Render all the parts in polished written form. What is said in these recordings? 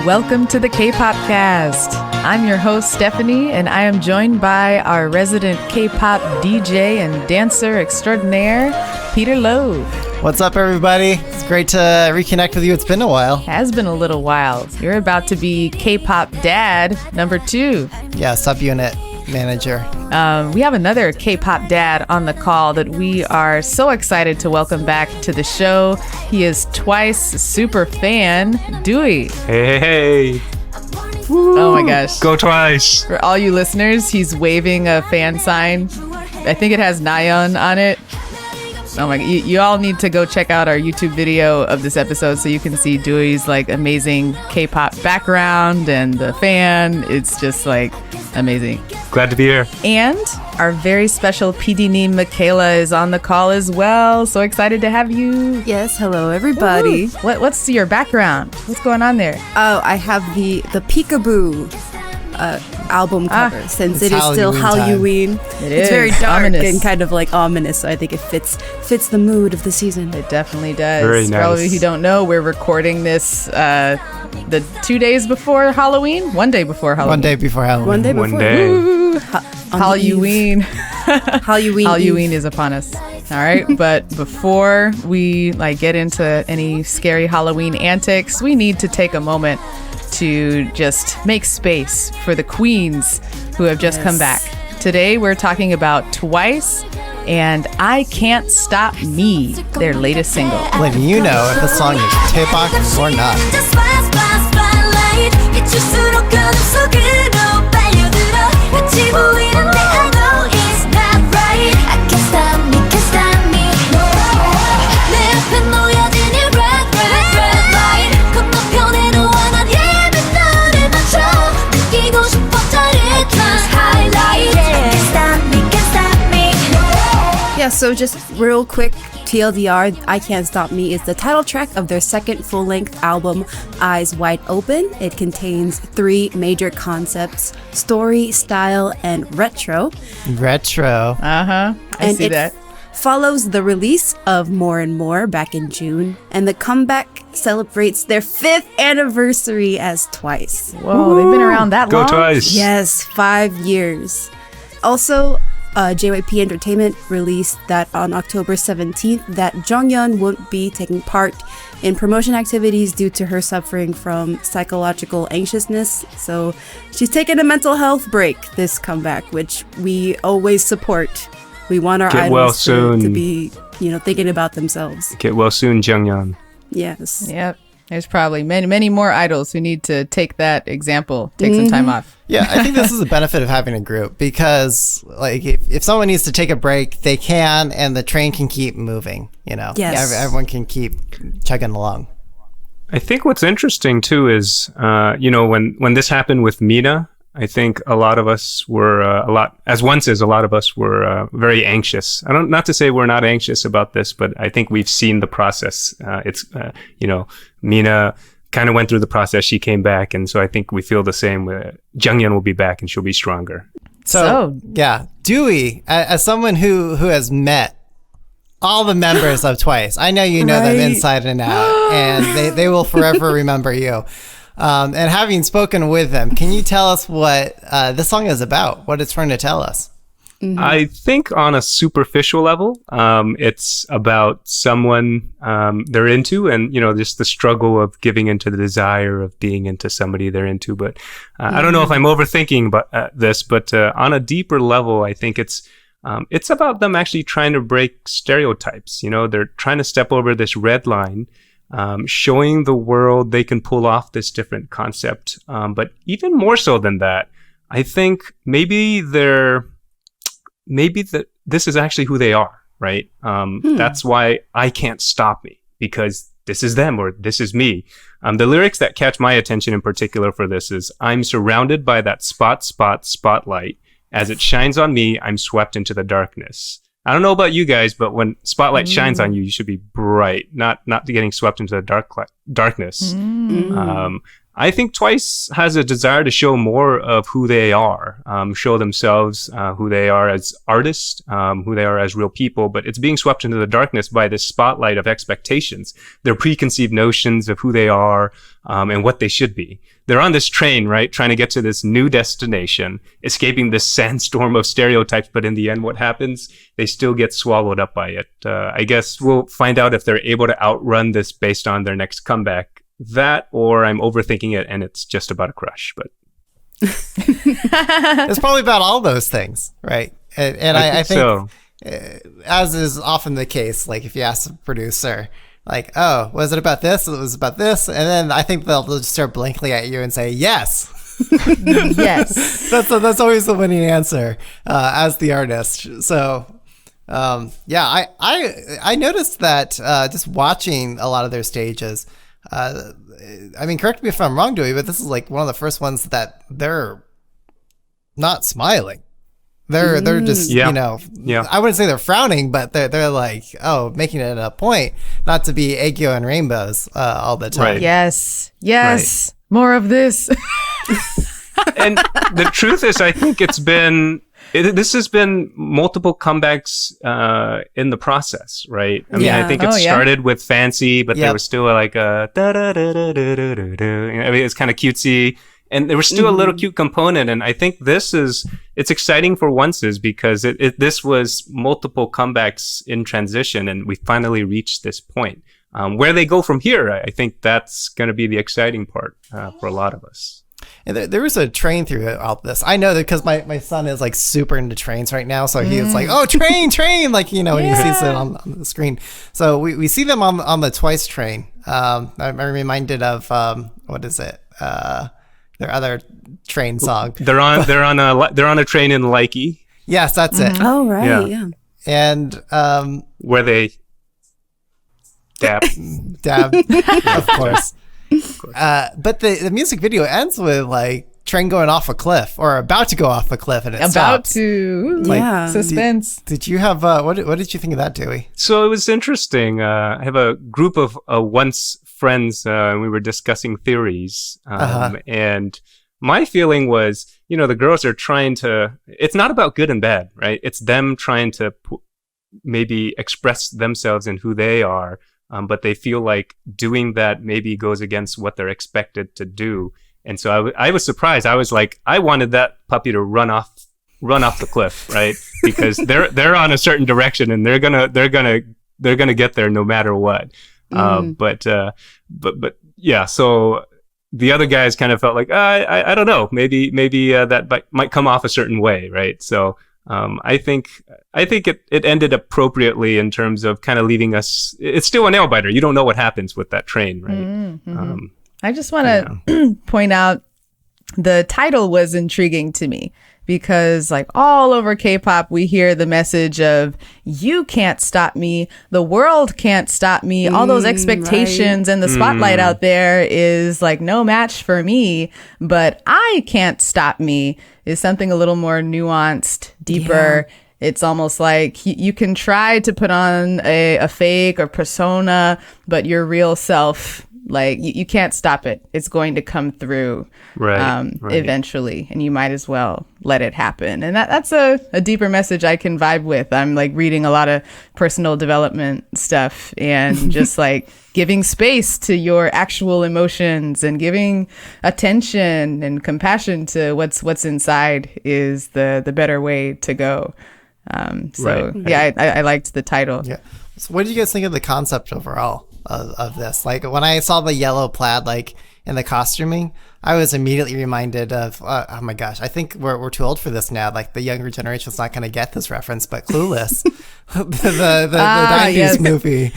Welcome to the Kpopcast. I'm your host, Stephanie, and I am joined by our resident K-pop DJ and dancer extraordinaire, Peter Lowe. What's up, everybody? It's great to reconnect with you. It's been a while. Has been a little while. You're about to be K-pop dad number 2. Yeah, subunit manager. We have another K-pop dad on the call that we are so excited to welcome back to the show. He is Twice super fan, Dewey. Hey. Woo. Oh my gosh. Go Twice. For all you listeners, he's waving a fan sign. I think it has Nayeon on it. Oh my, you all need to go check out our YouTube video of this episode so you can see Dewey's like amazing K-pop background and the fan. It's just like amazing. Glad to be here. And our very special PD name Michaela is on the call as well. So excited to have you. Yes, hello everybody. Ooh. What's your background? What's going on there? Oh, I have the Peekaboo album cover since it is still Halloween. It's very dark ominous. and kind of like ominous, so I think it fits the mood of the season. It definitely does. Very nice. For all of you who don't know, we're recording this the 2 days before Halloween? 1 day before Halloween. 1 day before Halloween. 1 day before. 1 day. Woo! Halloween. Halloween. Halloween is upon us. All right, but before we get into any scary Halloween antics, we need to take a moment to just make space for the queens who have just come back. Today we're talking about Twice and I Can't Stop Me, their latest single. Letting you know if the song is Daebak or not. Yeah, so just real quick TLDR, I Can't Stop Me is the title track of their second full-length album, Eyes Wide Open. It contains 3 major concepts: story, style, and retro. Retro. I see that. Follows the release of More and More back in June, and the comeback celebrates their 5th anniversary as Twice. Whoa, they've been around that long? Go Twice. Yes, 5 years. Also, JYP Entertainment released that on October 17th that Jonghyun won't be taking part in promotion activities due to her suffering from psychological anxiousness. So she's taking a mental health break this comeback, which we always support. We want our Get well idols soon. to be, thinking about themselves. Get well soon, Jungyeon. Yes. Yep. There's probably many more idols who need to take that example, take some time off. Yeah, I think this is the benefit of having a group because, if someone needs to take a break, they can, and the train can keep moving. Yes. Everyone can keep chugging along. I think what's interesting too is, when this happened with Mina, I think a lot of us were a lot of us were very anxious. Not to say we're not anxious about this, but I think we've seen the process. Mina kind of went through the process. She came back, and so I think we feel the same. Junghyun will be back, and she'll be stronger. So yeah, Dewey, as someone who has met all the members of Twice, I know you know them inside and out, and they will forever remember you. And having spoken with them, can you tell us what this song is about, what it's trying to tell us? Mm-hmm. I think on a superficial level, it's about someone they're into and, just the struggle of giving into the desire of being into somebody they're into. But I don't know if I'm overthinking this, but on a deeper level, I think it's about them actually trying to break stereotypes. They're trying to step over this red line. Showing the world they can pull off this different concept. But even more so than that, I think maybe this is actually who they are, right? That's why I Can't Stop Me, because this is them or this is me. The lyrics that catch my attention in particular for this is, I'm surrounded by that spotlight. As it shines on me, I'm swept into the darkness. I don't know about you guys, but when spotlight shines on you, you should be bright, not getting swept into the darkness. I think Twice has a desire to show more of who they are, show themselves, who they are as artists, who they are as real people, but it's being swept into the darkness by this spotlight of expectations, their preconceived notions of who they are, and what they should be. They're on this train, right? Trying to get to this new destination, escaping this sandstorm of stereotypes, but in the end, what happens? They still get swallowed up by it. I guess we'll find out if they're able to outrun this based on their next comeback. That, or I'm overthinking it and it's just about a crush, but it's probably about all those things, right? And I think so. As is often the case, like if you ask the producer, like, oh, was it about this? It was about this. And then I think they'll just start blinking at you and say, yes. Yes. That's always the winning answer as the artist. So, yeah, I noticed that just watching a lot of their stages. I mean, correct me if I'm wrong, Dewey, but this is like one of the first ones that they're not smiling. They're just, yeah. I wouldn't say they're frowning, but they're like, making it a point not to be Aegyo and rainbows all the time. Right. Yes. Right. More of this. And the truth is, I think this has been multiple comebacks in the process, right? I mean, I think it started with Fancy, but there was still like a da-da-da-da-da-da-da. I mean, it's kind of cutesy. And there was still a little cute component. And I think it's exciting for Onces because this was multiple comebacks in transition. And we finally reached this point. Where they go from here, I think that's going to be the exciting part for a lot of us. And there was a train throughout this. I know that because my son is like super into trains right now. So he's like, oh, train, like, when he sees it on the screen. So we see them on the Twice train. I'm reminded of, what is it? Their other train song. They're on a train in Likey. Yes, that's it. Oh, right. Yeah. And where they dab, of course. But the music video ends with like train going off a cliff or about to go off a cliff, and it stops. Suspense. Did you have what did you think of that, Dewey? So it was interesting. I have a group of once friends, and we were discussing theories. And my feeling was, the girls are trying to. It's not about good and bad, right? It's them trying to maybe express themselves and who they are. But they feel like doing that maybe goes against what they're expected to do. And so I was surprised. I was like, I wanted that puppy to run off the cliff, right? Because they're on a certain direction and they're gonna get there no matter what. But yeah. So the other guys kind of felt like, I don't know, maybe that might come off a certain way, right? So. I think it ended appropriately in terms of kind of leaving us. It's still a nail biter. You don't know what happens with that train, right? Mm-hmm. I just want to point out the title was intriguing to me because like all over K-pop, we hear the message of you can't stop me. The world can't stop me. All those expectations and the spotlight out there is like no match for me, but I can't stop me is something a little more nuanced, deeper. Yeah. It's almost like you can try to put on a fake or persona, but your real self, like you can't stop it. It's going to come through eventually, and you might as well let it happen. And that's a deeper message I can vibe with. I'm like reading a lot of personal development stuff and just like giving space to your actual emotions and giving attention and compassion to what's inside is the better way to go. I liked the title. Yeah. So what did you guys think of the concept overall of this? Like when I saw the yellow plaid, like in the costuming, I was immediately reminded of, oh my gosh, I think we're too old for this now. Like the younger generation's not going to get this reference, but Clueless, the 90s movie.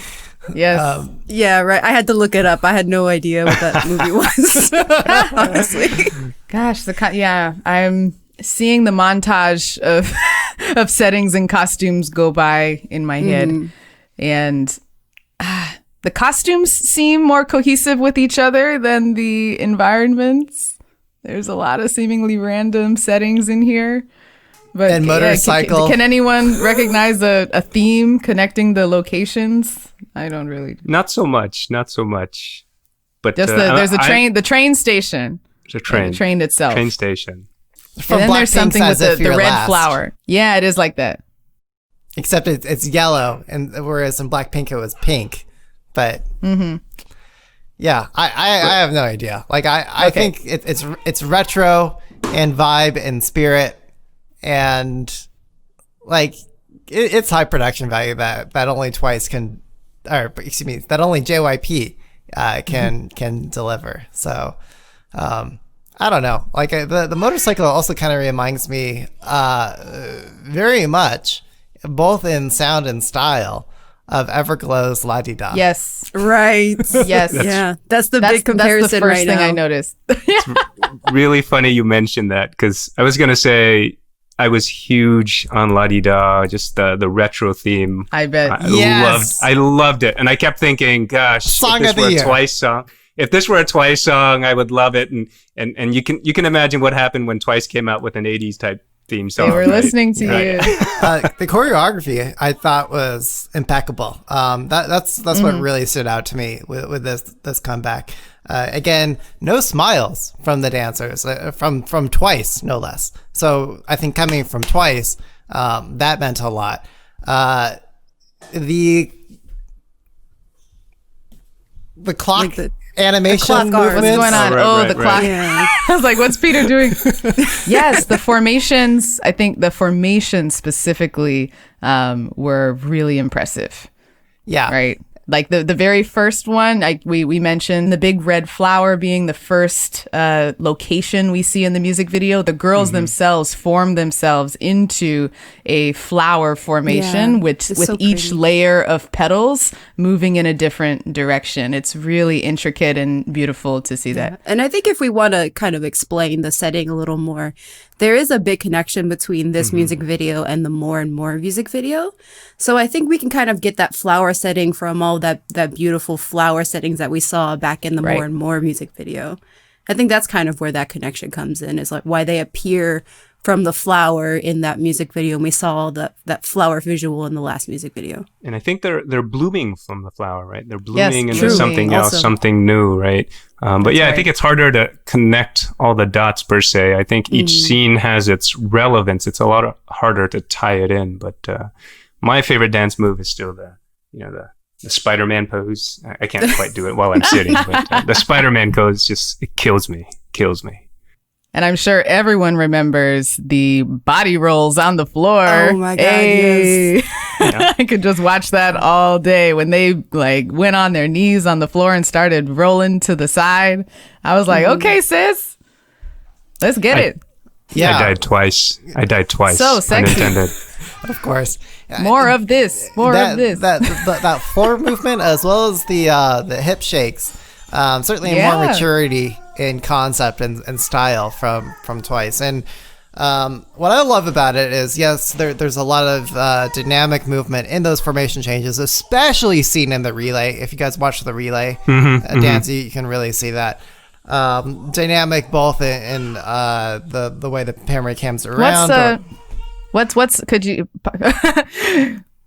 Yes. Yeah, right. I had to look it up. I had no idea what that movie was, honestly. Gosh, I'm seeing the montage of settings and costumes go by in my head. And the costumes seem more cohesive with each other than the environments. There's a lot of seemingly random settings in here. But and motorcycle. Can anyone recognize a theme connecting the locations? I don't really. Not so much. But Just there's a train, the train station. There's a train. The train itself. Train station. From And then there's Blackpink something with says if the you're red last. flower. Yeah, it is like that. Except it's yellow, and whereas in Blackpink it was pink. But yeah, I have no idea. Like I think it's retro and vibe and spirit, and like it's high production value that only Twice can, or excuse me, that only JYP can deliver. So I don't know. Like the motorcycle also kind of reminds me very much, both in sound and style, of Everglow's La Di Da. Yes. Right. Yes. Yeah. That's the big comparison That's the first right thing now. I noticed. Really funny you mentioned that, because I was going to say I was huge on La Di Da, just the retro theme. I bet. I loved it. And I kept thinking, gosh, Song if of this the were year. a Twice song. If this were a Twice song, I would love it. And you can imagine what happened when Twice came out with an 80s type theme song. They were listening to you. The choreography I thought was impeccable. That's what really stood out to me with this comeback. Again, no smiles from the dancers, from Twice, no less. So I think coming from Twice, that meant a lot. The clock Like the animation clock arm. movements. What's going on? right, the right. clock. Yeah. I was like, what's Peter doing? Yes, the formations, I think the formations specifically were really impressive, Yeah. right? Like the very first one, we mentioned the big red flower being the first location we see in the music video. The girls themselves form themselves into a flower formation Yeah, with it's so each pretty. layer of petals moving in a different direction. It's really intricate and beautiful to see that. And I think if we want to kind of explain the setting a little more, there is a big connection between this music video and the More and More music video. So I think we can kind of get that flower setting from all that beautiful flower settings that we saw back in the Right. More and More music video. I think that's kind of where that connection comes in, is like why they appear from the flower in that music video, and we saw that flower visual in the last music video. And I think they're blooming from the flower, right? They're blooming into true. something else, Also. something new, right? But yeah, I right. think it's harder to connect all the dots per se. I think each scene has its relevance. It's a lot harder to tie it in. But my favorite dance move is still the Spider-Man pose. I can't quite do it while I'm sitting, but the Spider-Man pose just, it kills me. And I'm sure everyone remembers the body rolls on the floor. Oh my God, yes. I could just watch that all day when they like went on their knees on the floor and started rolling to the side. I was like, okay, sis, let's get it. Yeah. I died twice. So pun sexy. intended. Of course. More of this. More of this. That floor movement, as well as the hip shakes, certainly more Yeah. maturity in concept and style from Twice. And what I love about it is, yes, there's a lot of dynamic movement in those formation changes, especially seen in the relay. If you guys watch the relay dance, you can really see that. Dynamic both in the way the camera cams around. What's could you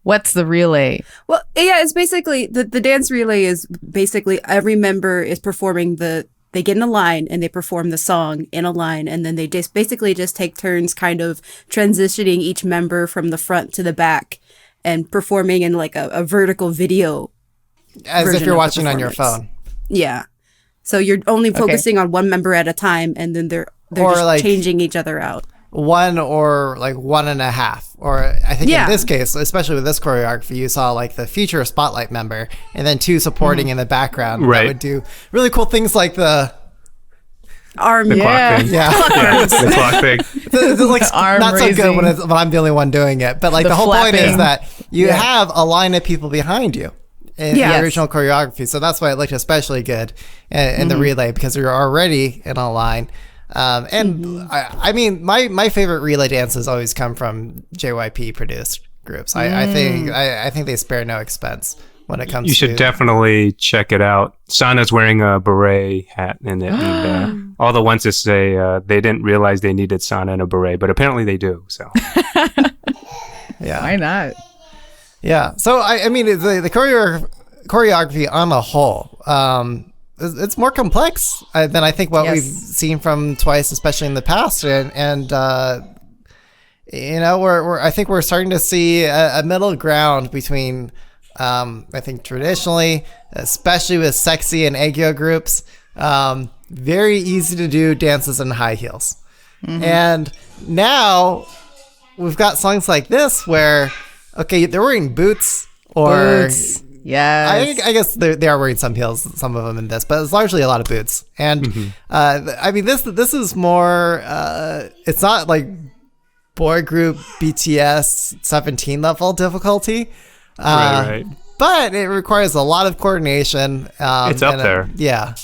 what's the relay? Well, yeah, it's basically the dance relay is basically every member is performing they get in a line and they perform the song in a line, and then they just basically just take turns kind of transitioning each member from the front to the back and performing in like a vertical video. as if version you're of the watching on your performance. phone. Yeah. So you're only focusing on one member at a time, and then they're Or just like- changing each other out. One or like 1.5, or I think Yeah. in this case, especially with this choreography, you saw like the feature spotlight member and then two supporting in the background Right. that would do really cool things like the Arm. The Yeah. clock thing. yeah, The clock thing. the, like Arm not so good raising. when I'm the only one doing it, but like The the whole point is flapping. that you Yeah. have a line of people behind you in Yes. the original choreography, so that's why it looked especially good in the relay, because you're already in a line. And I mean, my favorite relay dances always come from JYP produced groups. I think they spare no expense when it comes. You should to definitely check it out. Sana's wearing a beret hat in it. And, all the ones that say they didn't realize they needed Sana in a beret, but apparently they do. So yeah. Why not? Yeah. So I mean the choreography on the whole, it's more complex than I think what Yes. we've seen from Twice, especially in the past. And you know, I think we're starting to see a middle ground between, I think traditionally, especially with sexy and aegyo groups, very easy to do dances in high heels. And now we've got songs like this where, okay, they're wearing boots or Boots. Yes. I guess they are wearing some heels, some of them in this, but it's largely a lot of boots. And I mean, this is more. It's not like boy group BTS 17 level difficulty, Right. but it requires a lot of coordination. It's up and, there. Yeah.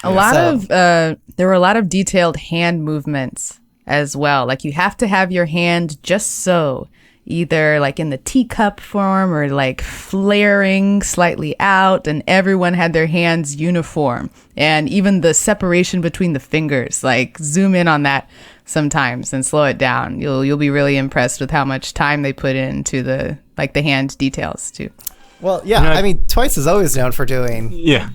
There were a lot of detailed hand movements as well. Like you have to have your hand just so, either like in the teacup form or like flaring slightly out, and everyone had their hands uniform. And even the separation between the fingers, like zoom in on that sometimes and slow it down. You'll be really impressed with how much time they put into the hand details too. Well, yeah. I mean, Twice is always known for doing Yeah.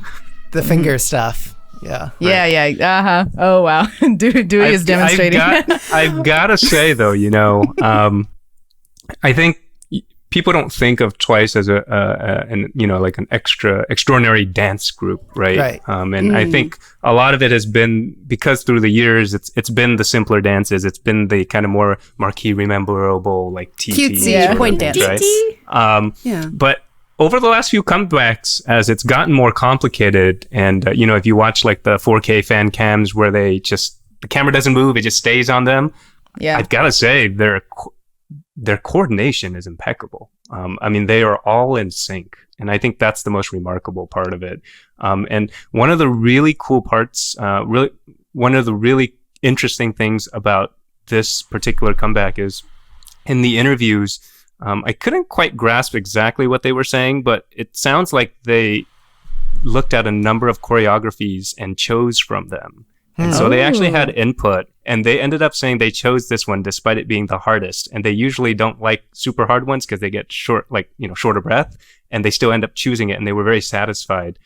the finger stuff. Yeah. Yeah. Oh wow. Dewey is demonstrating. I've got to say though, you know, I think people don't think of Twice as an extraordinary dance group, right? Right. And I think a lot of it has been because through the years it's been the simpler dances, it's been the kind of more marquee, rememberable, like TT Cutesy sort of point things, dance. right? Yeah. But over the last few comebacks, as it's gotten more complicated, and you know, if you watch like the 4K fan cams where the camera doesn't move, it just stays on them. Yeah. I've got to say their coordination is impeccable. I mean, they are all in sync, and I think that's the most remarkable part of it. And one of the really cool parts, one of the really interesting things about this particular comeback is in the interviews. I couldn't quite grasp exactly what they were saying, but it sounds like they looked at a number of choreographies and chose from them. And so they actually had input, and they ended up saying they chose this one despite it being the hardest. And they usually don't like super hard ones because they get short of breath, and they still end up choosing it. And they were very satisfied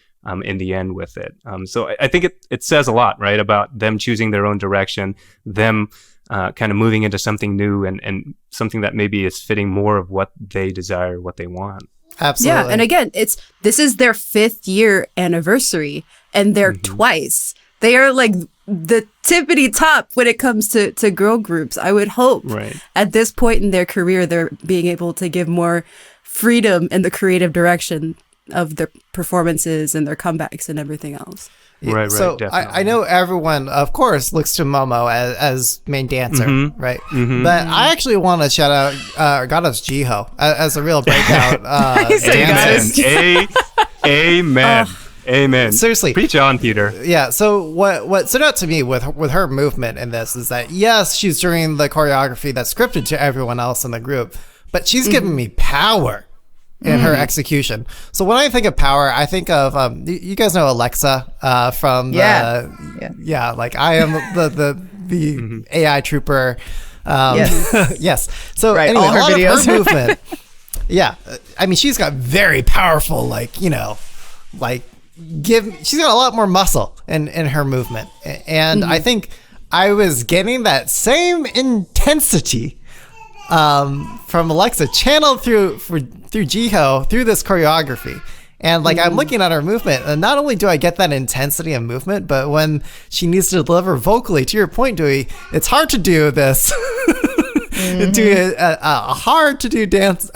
in the end with it. So I think it says a lot, right, about them choosing their own direction, them kind of moving into something new and something that maybe is fitting more of what they desire, what they want. Absolutely. Yeah, and again, this is their 5th year anniversary, and they're Twice. They are like the tippity top when it comes to girl groups. I would hope at this point in their career, they're being able to give more freedom in the creative direction of their performances and their comebacks and everything else. Right. So Definitely. I know everyone, of course, looks to Momo as main dancer, right? But I actually want to shout out Goddess Jiho as a real breakout dancer. Amen. Amen. Seriously. Preach on, Peter. Yeah. So what stood out to me with her movement in this is that, yes, she's doing the choreography that's scripted to everyone else in the group, but she's giving me power in her execution. So when I think of power, I think of you guys know Alexa from like I am the AI trooper. Yes. So Right, anyway, all her a lot videos. of her movement. Yeah, I mean, she's got very powerful, like, you know, like she's got a lot more muscle in her movement, and I think I was getting that same intensity from Alexa channeled through Jiho through this choreography. And like I'm looking at her movement, and not only do I get that intensity of movement, but when she needs to deliver vocally, to your point, Dewey, it's hard to do this.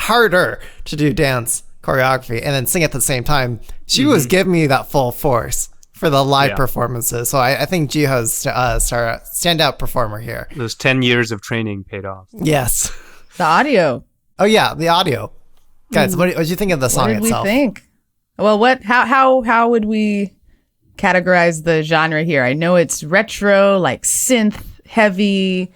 Harder to do dance choreography and then sing at the same time. She was giving me that full force for the live performances. So I think Jiho's a standout performer here. Those 10 years of training paid off. Yes. The audio. Oh yeah, the audio. Guys, what did you think of the song What did itself? we think? Well, how would we categorize the genre here? I know it's retro, like synth heavy.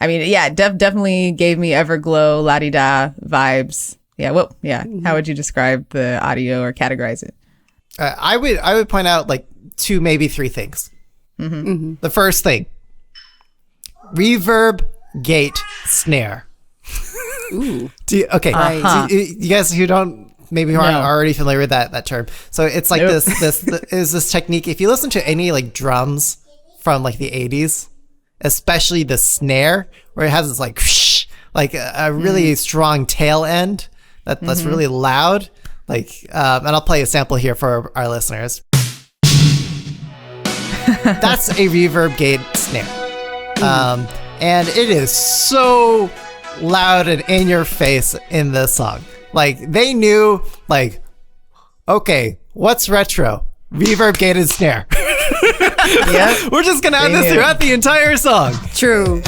I mean, yeah, definitely gave me Everglow, La-Di-Da vibes. Yeah, how would you describe the audio or categorize it? I would point out like 2, maybe 3 things. The first thing, reverb, gate, snare. Ooh. You guys who don't maybe aren't already familiar with that term. So it's like this technique. If you listen to any like drums from like the 80s, especially the snare, where it has this like a really strong tail end that's really loud. Like, and I'll play a sample here for our listeners. That's a reverb gate snare. And it is so loud and in your face in this song. Like, they knew, like, okay, what's retro? Reverb gated snare. Yeah, we're just gonna add this throughout the entire song. True.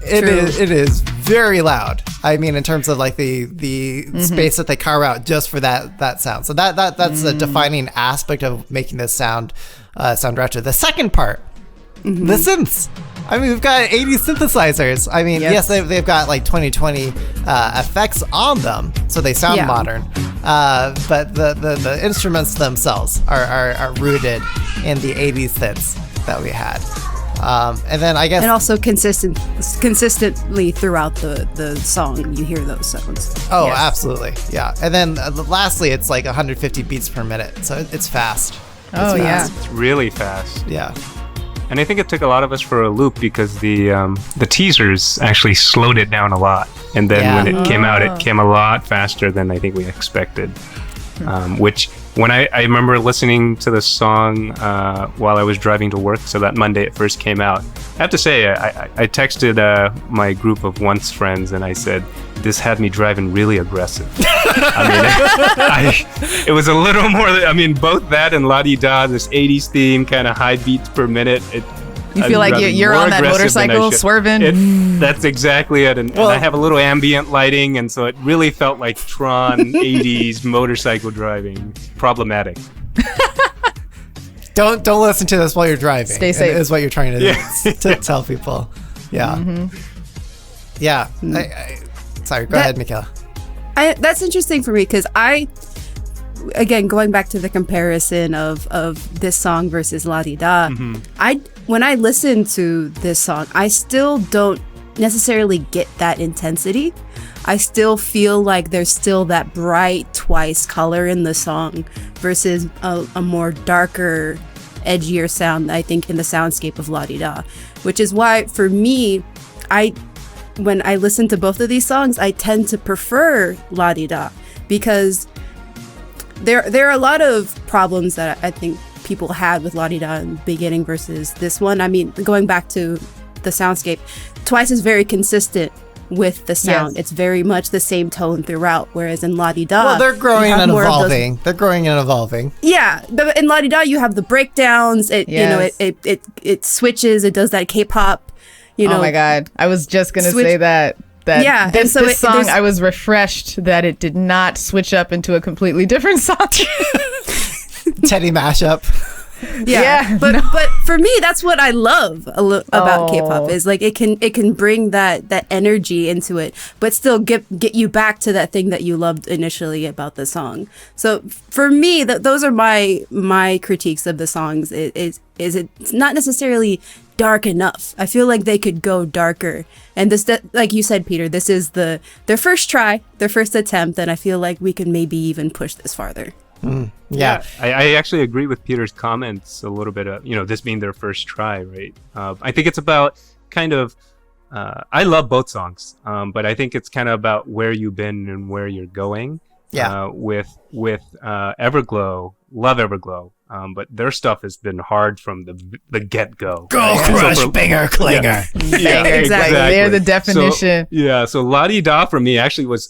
It is very loud. I mean, in terms of like the space that they carve out just for that sound. So that's a defining aspect of making this sound retro. The second part, the synths. I mean, we've got 80 synthesizers. I mean, yes, they've got like 2020 effects on them, so they sound modern. But the instruments themselves are rooted in the 80s synths that we had. And then I guess, and also consistently throughout the song, you hear those sounds. Oh, absolutely, yeah. And then lastly, it's like 150 beats per minute, so it's fast. It's really fast. Yeah. And I think it took a lot of us for a loop because the teasers actually slowed it down a lot, and then when it came out, it came a lot faster than I think we expected. Which, when I remember listening to the song while I was driving to work, so that Monday it first came out, I have to say, I texted my group of once friends and I said, this had me driving really aggressive. I mean, it was a little more, I mean, both that and La Di Da, this 80s theme, kind of high beats per minute. You feel like you're on that motorcycle swerving. That's exactly it. And I have a little ambient lighting, and so it really felt like Tron 80s motorcycle driving. Problematic. Don't listen to this while you're driving. Stay safe. Is what you're trying to tell people. Yeah. Yeah. Sorry, go ahead, Michaela. That's interesting for me because again, going back to the comparison of this song versus La Di Da, when I listen to this song, I still don't necessarily get that intensity. I still feel like there's still that bright Twice color in the song versus a more darker, edgier sound, I think, in the soundscape of La Di Da, which is why, for me, when I listen to both of these songs, I tend to prefer La Di Da because there are a lot of problems that I think people had with La Di Da in the beginning versus this one. I mean, going back to the soundscape, Twice is very consistent with the sound. It's very much the same tone throughout, whereas in La Di Da, they're growing and evolving. They're growing and evolving. Yeah, but in La Di Da, you have the breakdowns. It switches. It does that K-pop. Oh my God, I was just gonna say that. This song, I was refreshed that it did not switch up into a completely different song. Teddy mashup. But for me, that's what I love about K-pop is like it can bring that energy into it, but still get you back to that thing that you loved initially about the song. So for me, those are my critiques of the songs. Is it's not necessarily dark enough. I feel like they could go darker. And this, like you said, Peter, this is their first try, their first attempt, and I feel like we can maybe even push this farther. Yeah. I actually agree with Peter's comments a little bit of, this being their first try, right? I think it's about kind of, I love both songs, but I think it's kind of about where you've been and where you're going. Yeah. With Everglow, love Everglow. But their stuff has been hard from the get-go. Go crush, banger, clinger. Yeah, exactly. They're the definition. So La Di Da for me actually was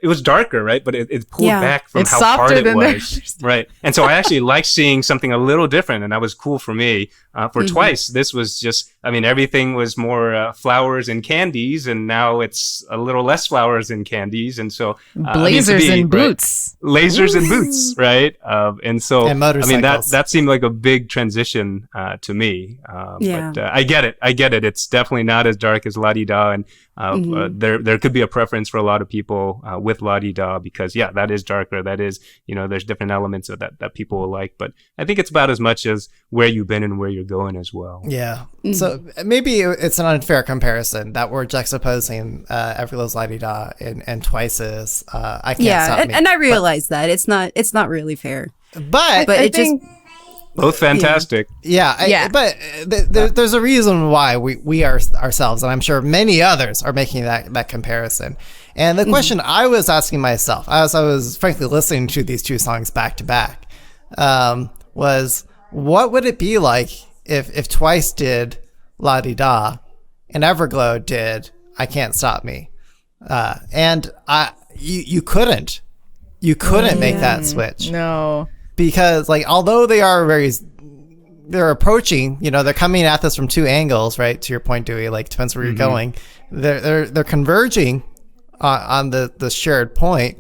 it was darker, right? But it pulled back from how hard it was. Right. And so I actually liked seeing something a little different, and that was cool for me. For Twice, this was just, everything was more flowers and candies, and now it's a little less flowers and candies. And so blazers and boots. Right? Lasers and boots, right? And so, and motorcycles. that seemed like a big transition to me. But I get it. It's definitely not as dark as La Di Da. And There could be a preference for a lot of people with La Di Da because that is darker. That is, there's different elements of that people will like. But I think it's about as much as where you've been and where you're going as well. Yeah. So maybe it's an unfair comparison that we're juxtaposing Everglow's La Di Da and Twice's I Can't Stop Me. And I realize that it's not really fair. But I think both fantastic. But there's a reason why we are ourselves, and I'm sure many others are making that comparison. And the question I was asking myself, as I was frankly listening to these two songs back to back, was what would it be like if Twice did La Di Da and Everglow did I Can't Stop Me? And you couldn't make that switch. No. Because although they're approaching, they're coming at this from two angles, right? To your point, Dewey, depends where you're going. They're converging on the shared point.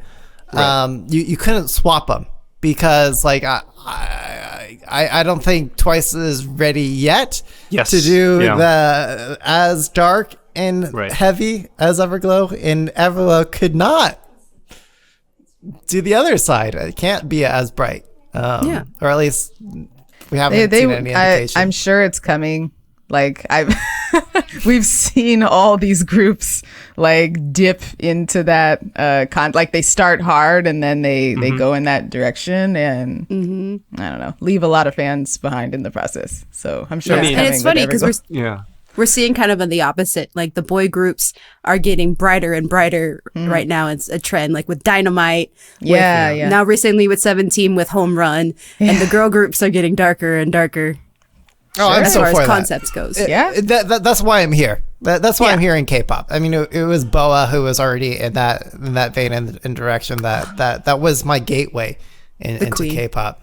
Right. You couldn't swap them because I don't think Twice is ready yet to do the as dark and heavy as Everglow, and Everglow could not do the other side. It can't be as bright. Or at least we haven't seen any indication. I'm sure it's coming. We've seen all these groups dip into that they start hard and then they go in that direction and I don't know, leave a lot of fans behind in the process. So I'm sure it's coming. And it's funny because we're seeing kind of on the opposite. The boy groups are getting brighter and brighter right now. It's a trend, with Dynamite. Now recently with 17 with Home Run. And the girl groups are getting darker and darker. Oh, I'm as so far for as that. concepts goes. That's why I'm here. That's why I'm here in K-pop. I mean, it was Boa who was already in that vein and direction that was my gateway into K-pop.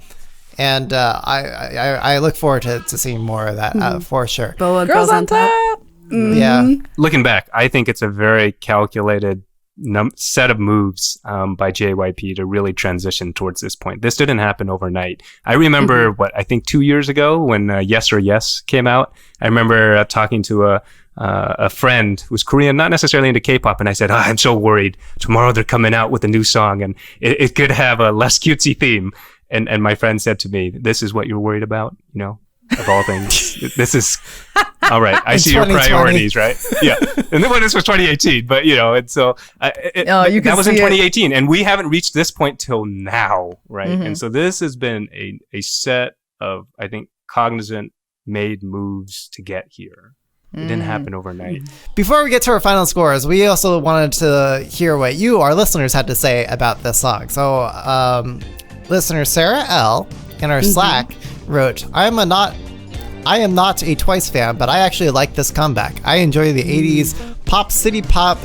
And I look forward to seeing more of that for sure. Boa Girls on Top. Yeah. Looking back, I think it's a very calculated set of moves by JYP to really transition towards this point. This didn't happen overnight. I remember I think 2 years ago when Yes or Yes came out. I remember talking to a friend who's Korean, not necessarily into K-pop, and I said, I'm so worried. Tomorrow they're coming out with a new song, and it could have a less cutesy theme. And my friend said to me, "This is what you're worried about, of all things. This is all right. I see your priorities, right? Yeah." And then this was 2018, but and so that was in 2018, and we haven't reached this point till now, right? And so this has been a set of, I think, cognizant made moves to get here. It didn't happen overnight. Before we get to our final scores, we also wanted to hear what you, our listeners, had to say about this song. So, listener Sarah L. in our Slack wrote, I am not a Twice fan, but I actually like this comeback. I enjoy the 80s pop, city pop,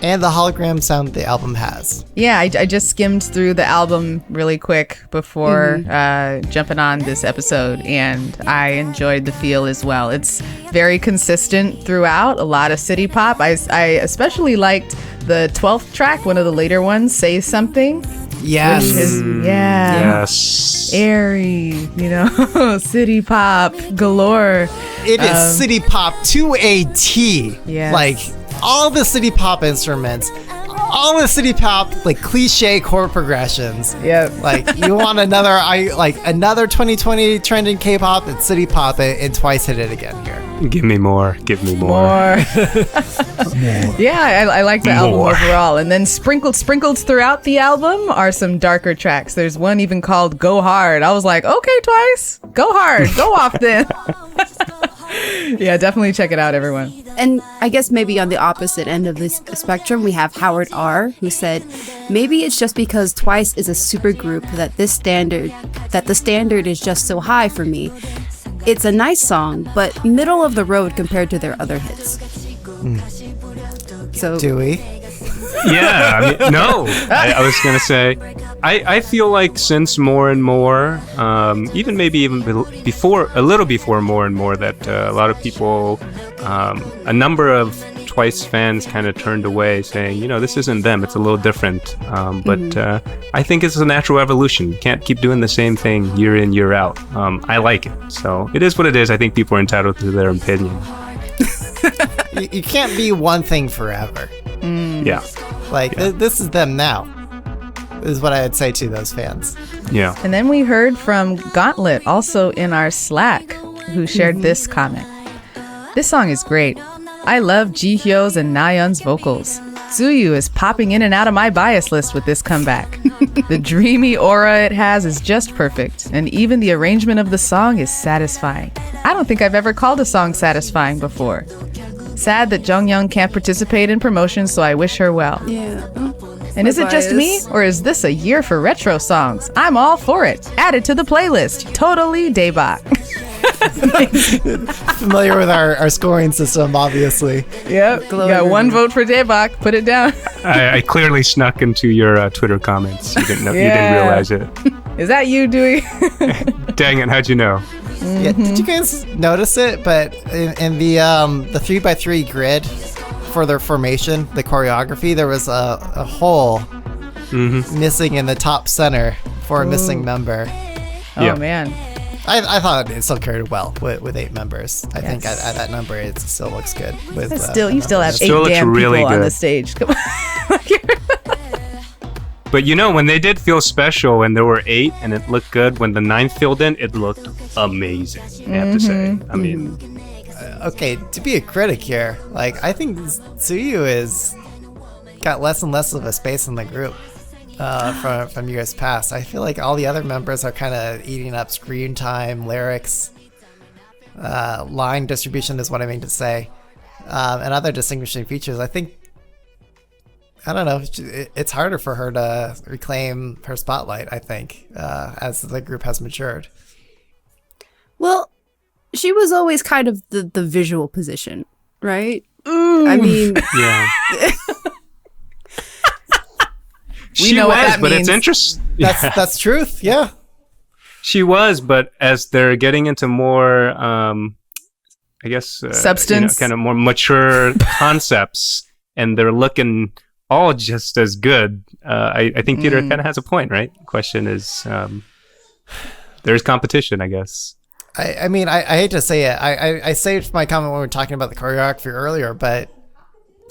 and the hologram sound the album has. Yeah, I just skimmed through the album really quick before jumping on this episode, and I enjoyed the feel as well. It's very consistent throughout, a lot of city pop. I especially liked the 12th track, one of the later ones, Say Something. Yes. Which is, Yes. airy, city pop galore. It is city pop to a T. Yes. All the city pop instruments, all the city pop cliche chord progressions. Yeah. You want another 2020 trend in K-pop, it's city pop, and Twice hit it again here. Give me more. More. Yeah, I like the album overall. And then sprinkled throughout the album are some darker tracks. There's one even called Go Hard. I was like, okay, Twice, go hard, go off then. Yeah, definitely check it out, everyone. And I guess maybe on the opposite end of this spectrum, we have Howard R., who said, maybe it's just because Twice is a super group that the standard is just so high for me. It's a nice song, but middle of the road compared to their other hits. So, Dewey? Yeah, I was going to say, I feel like since more and more, even before, a little before more and more, that a lot of people, a number of Twice fans kind of turned away saying, this isn't them, it's a little different. But I think it's a natural evolution. You can't keep doing the same thing year in, year out. I like it. So it is what it is. I think people are entitled to their opinion. you can't be one thing forever. Yeah. Like, this is them now, is what I would say to those fans. Yeah. And then we heard from Gauntlet, also in our Slack, who shared this comment. This song is great. I love Ji-hyo's and Na-yeon's vocals. Tsuyu is popping in and out of my bias list with this comeback. The dreamy aura it has is just perfect, and even the arrangement of the song is satisfying. I don't think I've ever called a song satisfying before. Sad that Jonghyun can't participate in promotion, so I wish her well. Yeah. And is it just me, or is this a year for retro songs? I'm all for it. Add it to the playlist. Totally Daebak. Familiar with our scoring system, obviously. Yep. You got one vote for Daebak. Put it down. I clearly snuck into your Twitter comments. You didn't know. You didn't realize it. Is that you, Dewey? Dang it! How'd you know? Yeah, did you guys notice it? But in the 3x3 grid for their formation, the choreography, there was a hole missing in the top center for a missing member. Oh, man. I thought it still carried well with 8 members. I think at that number, it still looks good. With You still have 8 looks damn really people on good. the stage. Come on. But when they did feel special and there were 8 and it looked good, when the 9th filled in, it looked amazing, I have to say. I mean... Okay, to be a critic here, like, I think Tsuyu is got less and less of a space in the group from years past. I feel like all the other members are kind of eating up screen time, lyrics, line distribution is what I mean to say, and other distinguishing features. I don't know, it's harder for her to reclaim her spotlight, I think, as the group has matured. Well, she was always kind of the visual position, right? I mean, Yeah. We know what that but means. it's interesting. That's truth, yeah. She was, but as they're getting into more, I guess, Substance? kind of more mature concepts, and they're looking all just as good. I think Peter kind of has a point, right? Question is, there's competition, I guess. I mean, I hate to say it. I saved my comment when we were talking about the choreography earlier, but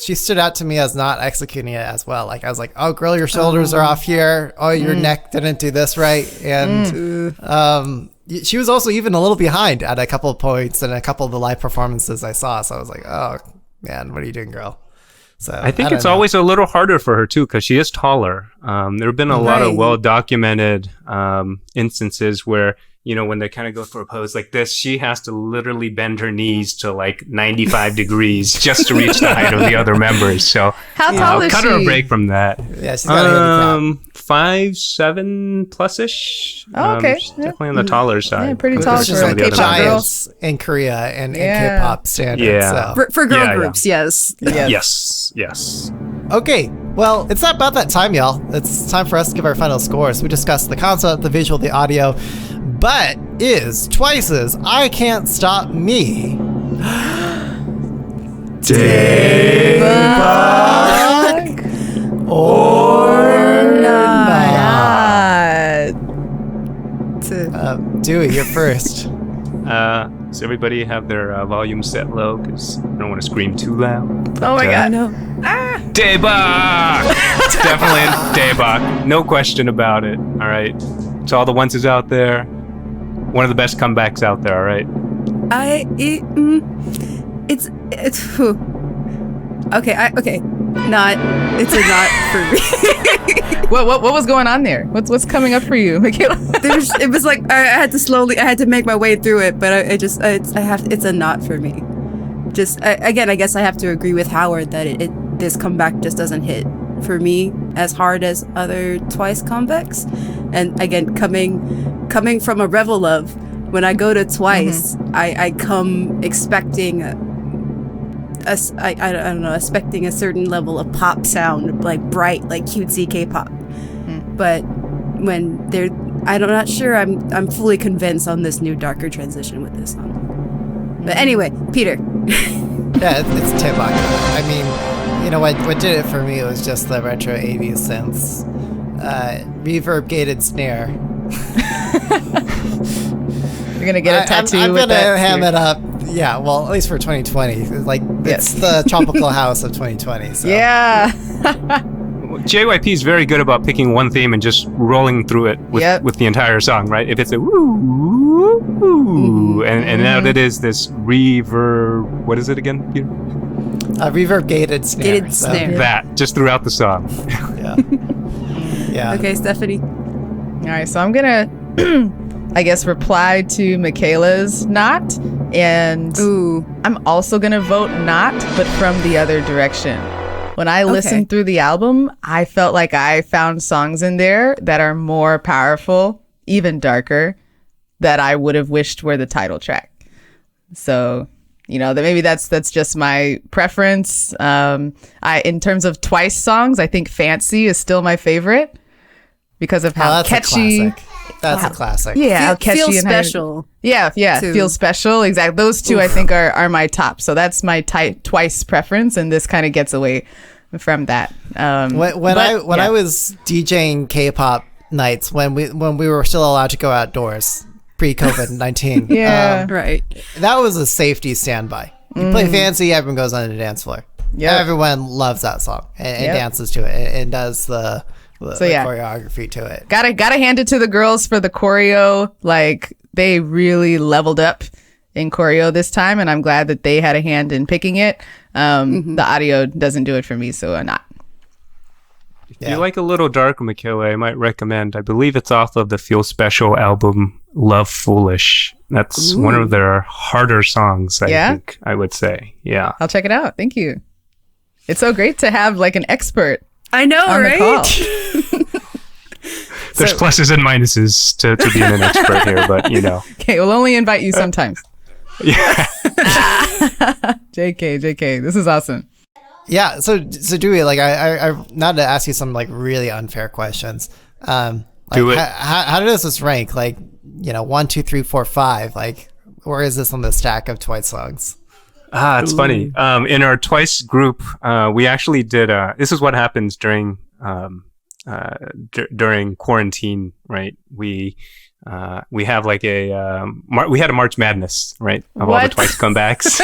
she stood out to me as not executing it as well. Like, I was like, oh, girl, your shoulders are off here. Oh, your neck didn't do this right. And she was also even a little behind at a couple of points in a couple of the live performances I saw. So I was like, oh, man, what are you doing, girl? So I think it's always a little harder for her, too, because she is taller. There have been a lot of well-documented instances where, when they kind of go for a pose like this, she has to literally bend her knees to like 95 degrees just to reach the height of the other members. So How tall is cut she? her a break from that. Yeah, she's got a handicap. 5'7" plus-ish. Oh, okay. She's definitely on the taller side. Yeah, pretty tall It's for just a like K-pop girl. giants in Korea and K-pop standards. Yeah. So. for girl Yeah. groups, yes. Yes. Okay, well, it's not about that time, y'all. It's time for us to give our final scores. We discussed the concept, the visual, the audio, but is Twice's I Can't Stop Me Daebak or not? Dewey, you're first. Does everybody have their volume set low? Because I don't want to scream too loud. Oh my God. No. Daebak! It's definitely Daebak. No question about it. All right. To all the onces out there, one of the best comebacks out there. All right. It's whew. Okay. It's a not for me. What was going on there? What's coming up for you, Michaela? It was like I had to make my way through it, but it's a not for me. Again, I guess I have to agree with Howard that this comeback just doesn't hit for me as hard as other Twice comebacks. And again, coming from a Revel Love, when I go to Twice, I come expecting expecting a certain level of pop sound, like bright, like cutesy K-pop. But when I'm not sure I'm fully convinced on this new darker transition with this song. But anyway, Peter. Yeah, it's Daebak. I mean, what did it for me was just the retro 80s synths. Reverb gated snare. You're gonna get a tattoo I'm with gonna that. ham it up. Yeah, well, at least for 2020. Like, it's the tropical house of 2020. So. Yeah. JYP is very good about picking one theme and just rolling through it with the entire song, right? If it's a woo, woo, and now that is this reverb. What is it again, Peter? A reverb-gated snare. Gated snare. That just throughout the song. Yeah. Yeah. Okay, Stephanie. All right, so I'm gonna, I guess, reply to Michaela's not, and I'm also gonna vote not, but from the other direction. When I listened through the album, I felt like I found songs in there that are more powerful, even darker, that I would have wished were the title track. So, you know, that maybe that's just my preference. In terms of Twice songs, I think Fancy is still my favorite because of how catchy. That's a classic. Yeah, how catchy Feel and special. Feel special. Exactly. Those two I think are my top. So that's my Twice preference, and this kind of gets away from that. When I was DJing K-pop nights, when we were still allowed to go outdoors pre-COVID-19, Right. that was a safety standby. You play Fancy, everyone goes on the dance floor. Yep. Everyone loves that song and dances to it and does the choreography to it. Gotta hand it to the girls for the choreo. Like, they really leveled up in choreo this time, and I'm glad that they had a hand in picking it. The audio doesn't do it for me, so I'm not. If you like a little darker, Michaela, I might recommend, I believe it's off of the Feel Special album, Love Foolish. That's one of their harder songs, I think, I would say. Yeah. I'll check it out. Thank you. It's so great to have like an expert. I know, on right? The call. There's pluses and minuses to being an expert here, but you know. Okay, we'll only invite you sometimes. Yeah. JK, this is awesome. Yeah, so Dewey, like I not to ask you some like really unfair questions. Do it. How does this rank? Like, you know, 1, 2, 3, 4, 5. Like, where is this on the stack of Twice songs? It's funny. In our Twice group, we actually did. This is what happens during quarantine, right? We have like we had a March Madness, right, of all the Twice comebacks,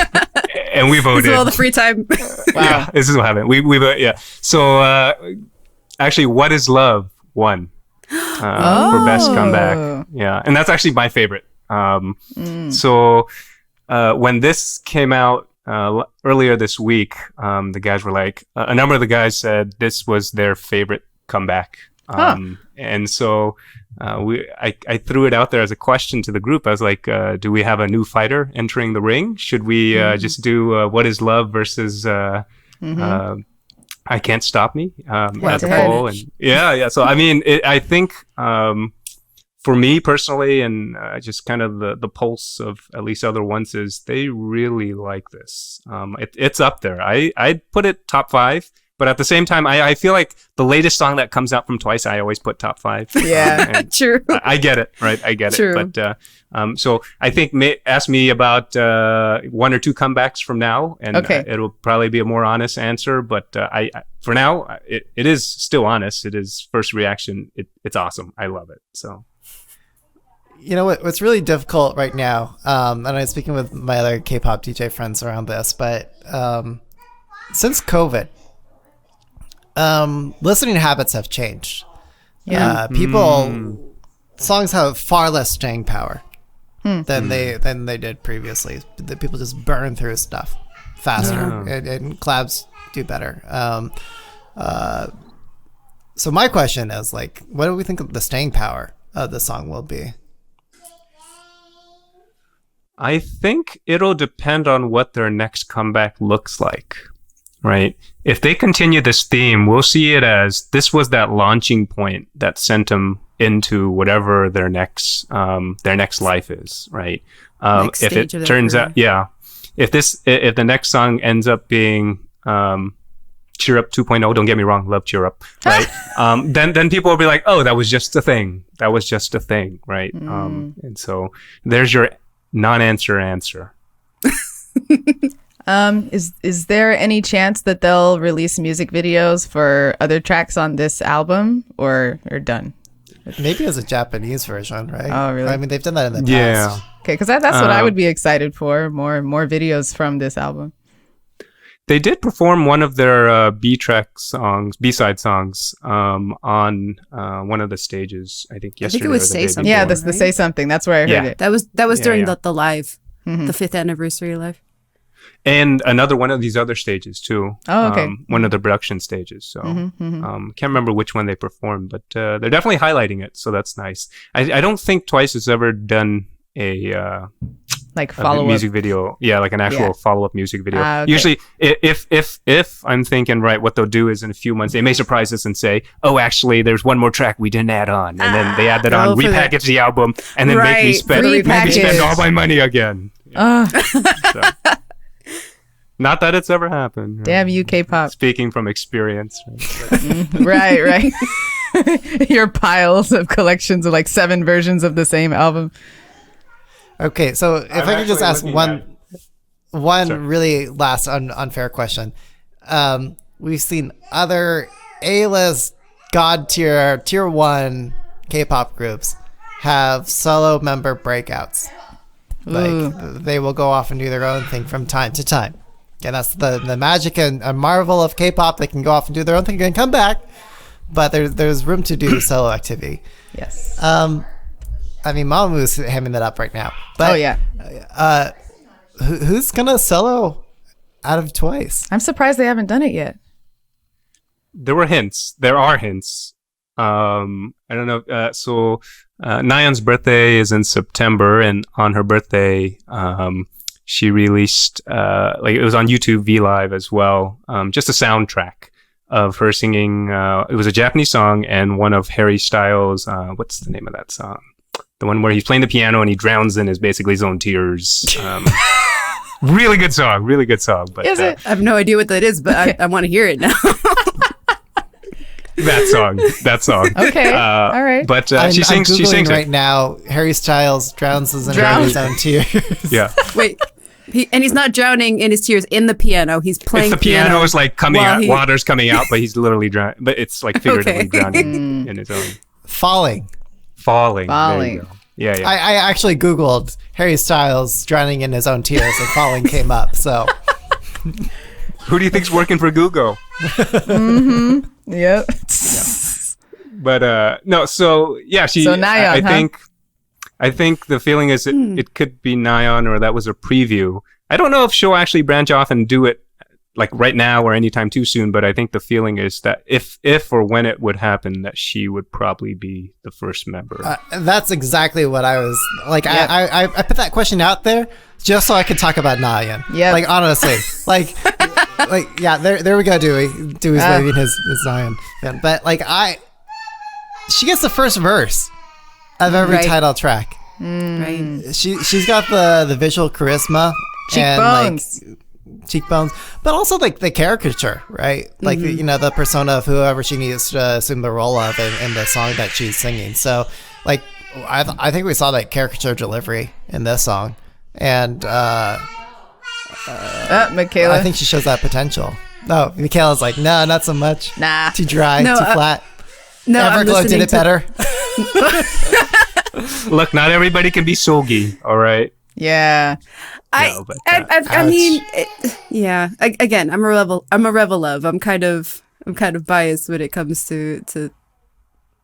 and we voted. This is all the free time. Wow. Yeah, this is what happened. We yeah. So actually, What Is Love won for best comeback. Yeah, and that's actually my favorite. So when this came out earlier this week, the guys were like, a number of the guys said this was their favorite comeback. And so I threw it out there as a question to the group. I was like, do we have a new fighter entering the ring? Should we just do What Is Love versus I Can't Stop Me at the poll? And yeah. So I mean, I think for me personally, and just kind of the pulse of at least other ones, is they really like this. It's up there. I'd put it top 5. But at the same time, I feel like the latest song that comes out from Twice, I always put top 5. Yeah, true. I get it, right? I get True. it. But so I think ask me about 1 or 2 comebacks from now, and it'll probably be a more honest answer. But I for now, it is still honest. It is first reaction. It's awesome. I love it. So. You know what's really difficult right now, and I'm speaking with my other K-pop DJ friends around this, but since COVID, listening habits have changed. Yeah, songs have far less staying power than they did previously. The people just burn through stuff faster, and collabs do better. So my question is, like, what do we think the staying power of the song will be? I think it'll depend on what their next comeback looks like. Right. If they continue this theme, we'll see it as this was that launching point that sent them into whatever their next life is. Right. If it turns out, if the next song ends up being Cheer Up 2.0, don't get me wrong, love Cheer Up. Right. Then people will be like, oh, that was just a thing. That was just a thing. Right. And so there's your non-answer answer. Is there any chance that they'll release music videos for other tracks on this album, or done? Maybe as a Japanese version, right? Oh, really? I mean, they've done that in the past. Yeah. Okay, because that's what I would be excited for. More videos from this album. They did perform one of their B-side songs, on one of the stages. I think yesterday. it was or the Say day Something. before. Yeah, the Say Something. That's where I heard Yeah. it. That was during yeah. the live, the 5th anniversary live. And another one of these other stages too. Oh, okay. One of the production stages. So can't remember which one they performed, but they're definitely highlighting it. So that's nice. I don't think Twice has ever done a Follow-up music video. Yeah, like an actual follow-up music video. Okay. Usually, if I'm thinking right, what they'll do is in a few months they may surprise us and say, "Oh, actually, there's one more track we didn't add on," and then they add that on, repackage the album, and then make me spend all my money again. So, not that it's ever happened. Damn you, K-pop. Speaking from experience. Right. Your piles of collections of 7 versions of the same album. Okay, so if I could just ask one really last unfair question. We've seen other A-list god tier 1 K-pop groups have solo member breakouts. They will go off and do their own thing from time to time. And that's the magic and marvel of K-pop. They can go off and do their own thing and come back, but there's room to do solo activity. Yes. I mean, Mamamoo hamming that up right now. But, oh, yeah. Who's going to solo out of Twice? I'm surprised they haven't done it yet. There are hints. I don't know. So Nayeon's birthday is in September, and on her birthday, she released, it was on YouTube V Live as well, just a soundtrack of her singing. It was a Japanese song and one of Harry Styles', what's the name of that song? The one where he's playing the piano and he drowns in basically his own tears. Really good song. But Is it? I have no idea what that is, but I want to hear it now. that song. Okay. All right. But she sings. I'm She Googling sings right it. now. Harry Styles drowns in his own tears. Yeah. Wait, he's not drowning in his tears in the piano. He's playing. It's the piano is coming while out, water's coming out, but he's literally drowning. But it's figuratively drowning in his own. Falling. There you go. Yeah. I actually Googled Harry Styles drowning in his own tears and Falling came up. So Who do you think's working for Google? Yep. But no, so yeah, So Nayeon, I think the feeling is it could be Nayeon, or that was a preview. I don't know if she'll actually branch off and do it right now or anytime too soon, but I think the feeling is that if or when it would happen, that she would probably be the first member. that's exactly what I was like. Yep. I put that question out there just so I could talk about Nayeon. Yeah. Honestly, yeah. There we go. Dewey's waving his Nayeon. Yeah, but she gets the first verse of every title track. Right. She's got the visual charisma, cheekbones, but also the caricature, right? The persona of whoever she needs to assume the role of in the song that she's singing. So I think we saw that caricature delivery in this song, and Michaela. I think she shows that potential. No, Michaela's no, not so much. Nah. Too dry, too flat. No, Everglow did it better. Look, not everybody can be Sogi, all right? Yeah. I mean, again, I'm a rebel love. I'm kind of biased when it comes to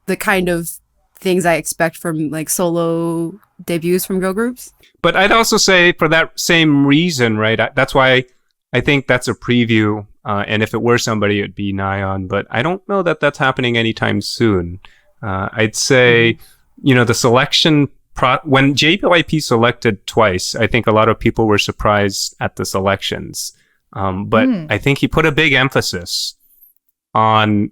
the kind of things I expect from solo debuts from girl groups. But I'd also say for that same reason, right? That's why I think that's a preview. And if it were somebody, it'd be Nayeon. But I don't know that that's happening anytime soon. I'd say, the selection when JYP selected Twice, I think a lot of people were surprised at the selections. But I think he put a big emphasis on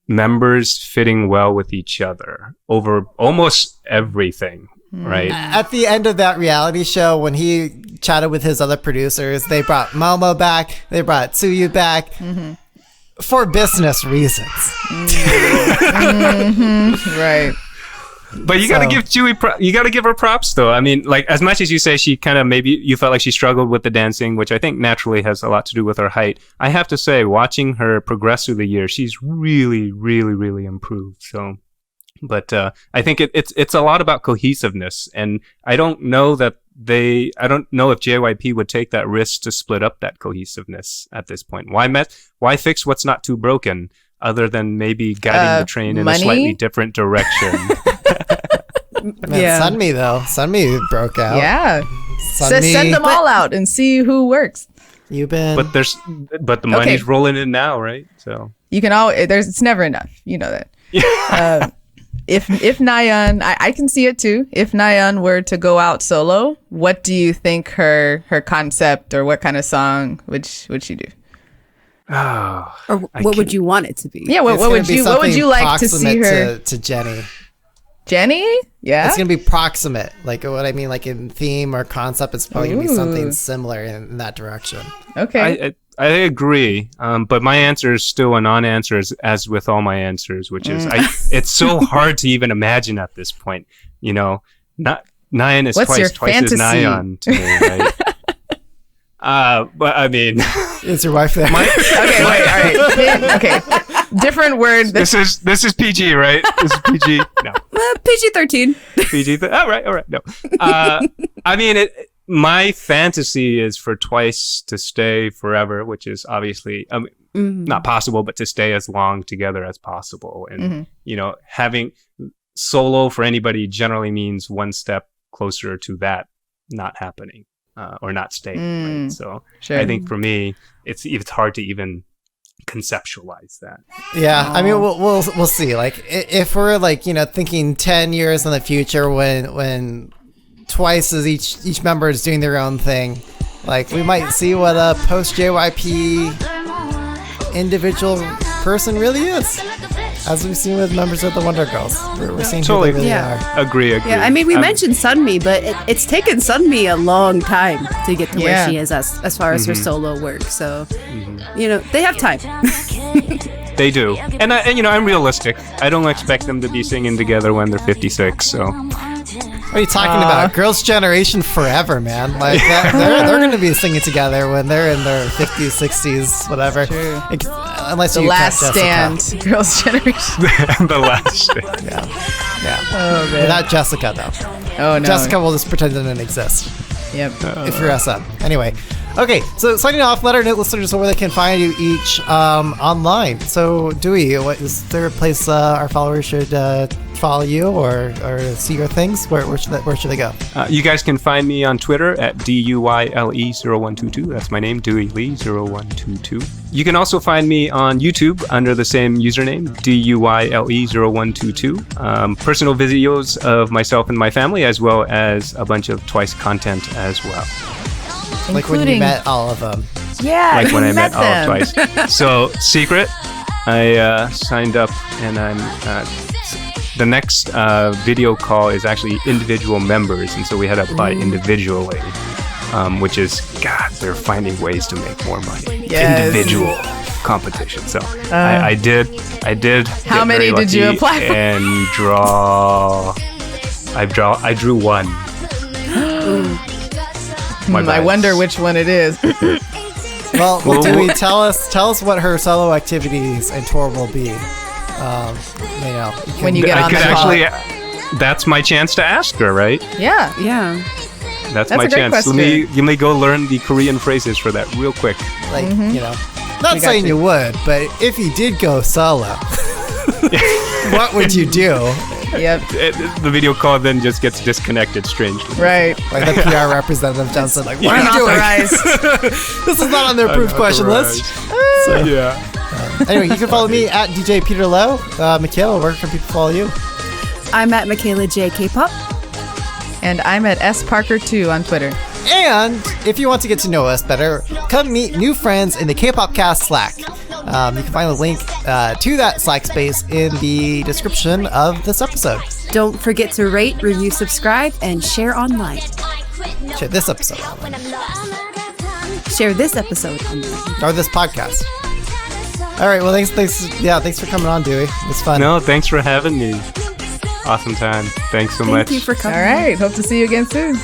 members fitting well with each other over almost everything, right? At the end of that reality show, when he chatted with his other producers, they brought Momo back, they brought Tsuyu back for business reasons. Right. But you got to give you got to give her props, though. I mean, as much as you say she kind of maybe you felt like she struggled with the dancing, which I think naturally has a lot to do with her height. I have to say, watching her progress through the year, she's really, really, really improved. So But I think it's a lot about cohesiveness, and I don't know if JYP would take that risk to split up that cohesiveness at this point. Why fix what's not too broken, other than maybe guiding the train in a slightly different direction? Man, Sunmi though. Sunmi broke out. Yeah. Send them all out and see who works. But the money's rolling in now, right? So you can it's never enough. You know that. If Nayeon, I can see it too. If Nayeon were to go out solo, what do you think her concept, or what kind of song would she do? Oh, or what would you want it to be? Yeah, what would you like to see her to Jenny? Jenny? Yeah. It's going to be proximate. Like what I mean, like in theme or concept, it's probably going to be something similar in that direction. Okay. I agree. But my answer is still a non-answer as with all my answers, which is it's so hard to even imagine at this point. You know, Nayeon is twice as Nayeon to me, right? But I mean, is your wife there? All right. Okay. Different word. This is PG, right? This is PG. No. PG-13. PG. All right. No. I mean, my fantasy is for Twice to stay forever, which is obviously not possible, but to stay as long together as possible. And you know, having solo for anybody generally means one step closer to that not happening. Or not staying, right? So I think for me, it's hard to even conceptualialize that. Yeah, I mean, we'll see. Like, if we're like, you know, thinking 10 years in the future, when Twice is each member is doing their own thing, like we might see what a post JYP individual person really is. As we've seen with members of the Wonder Girls. We're seeing who they really are. Agree. Yeah, I mean, we mentioned Sunmi, but it's taken Sunmi a long time to get to where she is as far as her solo work. So, you know, they have time. They do. And you know, I'm realistic. I don't expect them to be singing together when they're 56, so... What are you talking about? Girls' generation forever, man. Like they're going to be singing together when they're in their 50s, 60s, whatever. Unless the you last count stand, Girls' generation. The last stand. Yeah. Oh man. Without Jessica though. Oh no. Jessica will just pretend it didn't exist. Yep. If you're SM. Anyway. Okay, so signing off, let our new listeners know where they can find you each online. So, Dewey, is there a place our followers should follow you or see your things? Where should they go? You guys can find me on Twitter at DUYLE0122. That's my name, Dewey Lee 0122. You can also find me on YouTube under the same username, DUYLE0122. Personal videos of myself and my family, as well as a bunch of Twice content as well. Like when you met all of them. Yeah, like when I met all of Twice. So, secret, I signed up, and I'm the next video call is actually individual members, and so we had to apply individually, which is, God, they're finding ways to make more money. Yes. Individual competition. So I did. How many did you apply for? And I drew one. I wonder which one it is. Well, Dewey, tell us what her solo activities and tour will be. You know, when you get on the call. That's my chance to ask her, right? Yeah. That's my chance. Let me go learn the Korean phrases for that real quick. Like, you know, not saying you would, but if you did go solo, what would you do? Yep. The video call then just gets disconnected strangely. Right. Like the PR representative Johnson, like, what are you Unauthorized. doing? This is not on their approved question list. So, yeah. Anyway, you can follow me at DJ Peter Lowe. Michaela, where can people follow you? I'm at Michaela J. Kpop. And I'm at sparker2 on Twitter. And if you want to get to know us better, come meet new friends in the Kpopcast Slack. You can find the link to that Slack space in the description of this episode. Don't forget to rate, review, subscribe, and share online. Share this episode online. Share this episode online. Or this podcast. All right, well, thanks for coming on, Dewey. It was fun. No, thanks for having me. Awesome time. Thanks so much. Thank you for coming. All right. Hope to see you again soon.